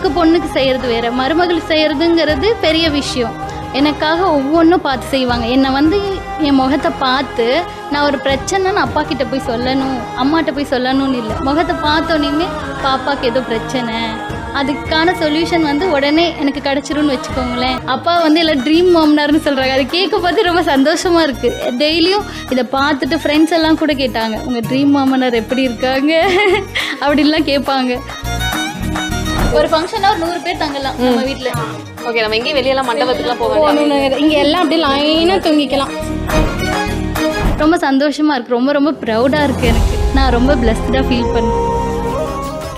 எனக்கு பொண்ணுக்கு செய்கிறது வேறு, மருமகளுக்கு செய்கிறதுங்கிறது பெரிய விஷயம். எனக்காக ஒவ்வொன்றும் பார்த்து செய்வாங்க. என்னை வந்து என் முகத்தை பார்த்து நான் ஒரு பிரச்சனைன்னு அப்பா கிட்ட போய் சொல்லணும், அம்மாட்ட போய் சொல்லணும்னு இல்லை. முகத்தை பார்த்தோன்னே பாப்பாவுக்கு ஏதோ பிரச்சனை, அதுக்கான சொல்யூஷன் வந்து உடனே எனக்கு கிடச்சிரும்னு வச்சுக்கோங்களேன். அப்பா வந்து எல்லாம் ட்ரீம் மாமனார்னு சொல்கிறாங்க. அது கேட்க பார்த்து ரொம்ப சந்தோஷமாக இருக்குது. டெய்லியும் இதை பார்த்துட்டு ஃப்ரெண்ட்ஸ் எல்லாம் கூட கேட்டாங்க, உங்கள் ட்ரீம் மாமனார் எப்படி இருக்காங்க அப்படின்லாம் கேட்பாங்க. ஒரு ஃபங்க்ஷனாக ஒரு 100 பேர் தங்கலாம் நம்ம வீட்டில். ஓகே, நம்ம எங்கேயும் வெளியெல்லாம் மண்டபத்துக்குலாம் போகணும், இங்கே எல்லாம் அப்படியே லைனாக தூங்கிக்கலாம். ரொம்ப சந்தோஷமாக இருக்குது, ரொம்ப ரொம்ப ப்ரௌடாக இருக்குது எனக்கு. நான் ரொம்ப பிளஸ்டாக ஃபீல் பண்ணேன்.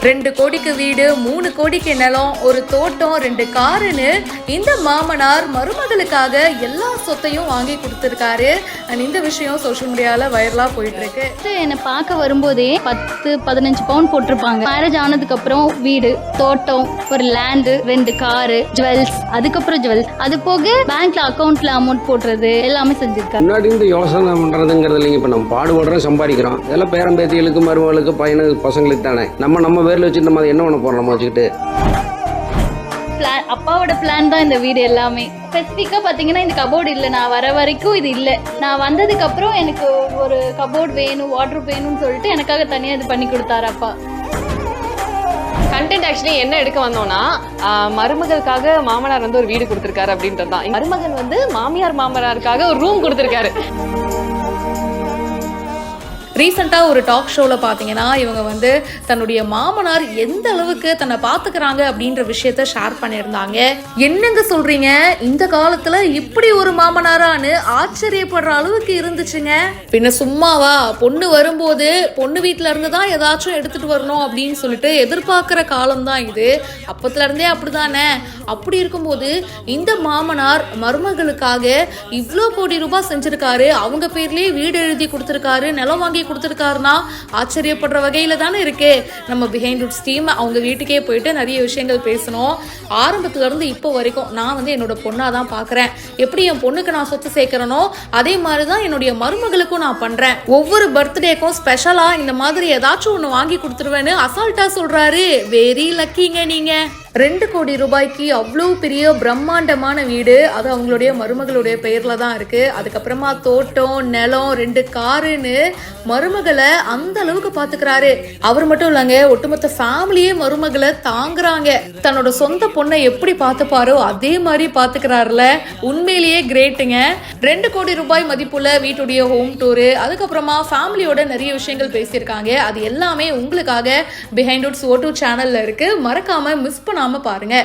2 கோடிக்கு வீடு, 3 கோடிக்கு நிலம், ஒரு தோட்டம், 2 காருன்னு இந்த மாமனார் மருமகளுக்காக எல்லா சொத்தையும் வாங்கி கொடுத்துருக்காரு. அண்ட் இந்த விஷயம் சோஷியல் மீடியாவில் வைரலாக போயிட்டு இருக்கு. என்னை பார்க்க வரும்போதே 10-15 பவுன் போட்டிருப்பாங்க. மேரேஜ் ஆனதுக்கப்புறம் வீடு, தோட்டம், ஒரு லேண்டு, 2 காரு, ஜுவல்ஸ், அதுக்கப்புறம் ஜுவல்ஸ், அது போக பேங்க்ல அக்கௌண்ட்ல அமௌண்ட் போடுறது எல்லாமே செஞ்சிருக்காரு. முன்னாடி இருந்து யோசனை பண்ணுறதுங்கிறது இல்லைங்க. இப்போ நம்ம பாடுபடுறோம், சம்பாதிக்கிறோம், இதெல்லாம் பேரம்பேத்திகளுக்கு, மருமகளுக்கு, பையனுக்கு, பசங்களுக்கு தானே. நம்ம பேரில் வச்சு நம்ம என்ன பண்ண போகிறோம், நம்ம வச்சுக்கிட்டு. அப்பாவோட பிளான் தான் இந்த வீடு எல்லாமே. ஸ்பெசிஃபிக்காக பார்த்தீங்கன்னா இந்த கபோர்டு இல்லை, நான் வர வரைக்கும் இது இல்லை. நான் வந்ததுக்கப்புறம் எனக்கு ஒரு கபோர்டு வேணும், வாட்ரூப் வேணும்னு சொல்லிட்டு எனக்காக தனியாக இது பண்ணி கொடுத்தாரு அப்பா. கண்டென்ட் ஆக்சுவலி என்ன எடுக்க வந்தோம்னா, மருமகளுக்காக மாமனார் வந்து ஒரு வீடு கொடுத்துருக்காரு அப்படின்றது தான். மருமகன் வந்து மாமனாருக்காக ஒரு ரூம் கொடுத்துருக்காரு. ரீசெண்டாக ஒரு டாக் ஷோவில் பார்த்தீங்கன்னா இவங்க வந்து தன்னுடைய மாமனார் எந்த அளவுக்கு தன்னை பார்த்துக்கிறாங்க அப்படின்ற விஷயத்த ஷேர் பண்ணியிருந்தாங்க. என்னங்க சொல்கிறீங்க, இந்த காலத்தில் இப்படி ஒரு மாமனாரான்னு ஆச்சரியப்படுற அளவுக்கு இருந்துச்சுங்க. பின்ன சும்மாவா, பொண்ணு வரும்போது பொண்ணு வீட்டில் இருந்து தான் ஏதாச்சும் எடுத்துகிட்டு வரணும் அப்படின்னு சொல்லிட்டு எதிர்பார்க்குற காலம்தான் இது. அப்பத்துலேருந்தே அப்படி தானே. அப்படி இருக்கும்போது இந்த மாமனார் மருமகளுக்காக இவ்வளோ கோடி ரூபாய் செஞ்சுருக்காரு, அவங்க பேர்லேயே வீடு எழுதி கொடுத்துருக்காரு, நிலம் வாங்கி கொடுத்துருக்காருன்னா ஆச்சரியப்படுற வகையில தானே இருக்கு. நம்ம பிஹைண்ட் வுட்ஸ் டீம் அவங்க வீட்டுக்கே போயிட்டு நிறைய விஷயங்கள் பேசணும். ஆரம்பத்துல இருந்து இப்போ வரைக்கும் நான் வந்து என்னோட பொண்ணா தான் பாக்குறேன். எப்படி என் பொண்ணுக்கு நான் சொத்து சேர்க்கிறனோ அதே மாதிரிதான் என்னுடைய மருமகளுக்கும் நான் பண்றேன். ஒவ்வொரு பர்த்டேக்கும் ஸ்பெஷலா இந்த மாதிரி ஏதாச்சும் ஒண்ணு வாங்கி கொடுத்துருவேன்னு அசால்ட்டா சொல்றாரு. வெரி லக்கிங்க நீங்க. 2 கோடி ரூபாய்க்கு அவ்வளோ பெரிய பிரம்மாண்டமான வீடு, அது அவங்களுடைய மருமகளுடைய பெயர்ல தான் இருக்கு. அதுக்கப்புறமா தோட்டம், நிலம், 2 காருன்னு மருமகளை அந்த அளவுக்கு பாத்துக்கிறாரு. அவர் மட்டும் இல்லைங்க, ஒட்டுமொத்த ஃபேமிலியே மருமகளை தாங்குறாங்க. தன்னோட சொந்த பொண்ணை எப்படி பார்த்துப்பாரோ அதே மாதிரி பாத்துக்கிறாருல. உண்மையிலேயே கிரேட்டுங்க. 2 கோடி ரூபாய் மதிப்புள்ள வீட்டுடைய ஹோம் டூரு, அதுக்கப்புறமா ஃபேமிலியோட நிறைய விஷயங்கள் பேசியிருக்காங்க. அது எல்லாமே உங்களுக்காக பிஹைண்ட் வுட்ஸ் O2 சேனல்ல இருக்கு. மறக்காம மிஸ் பண்ணாம பாருங்க.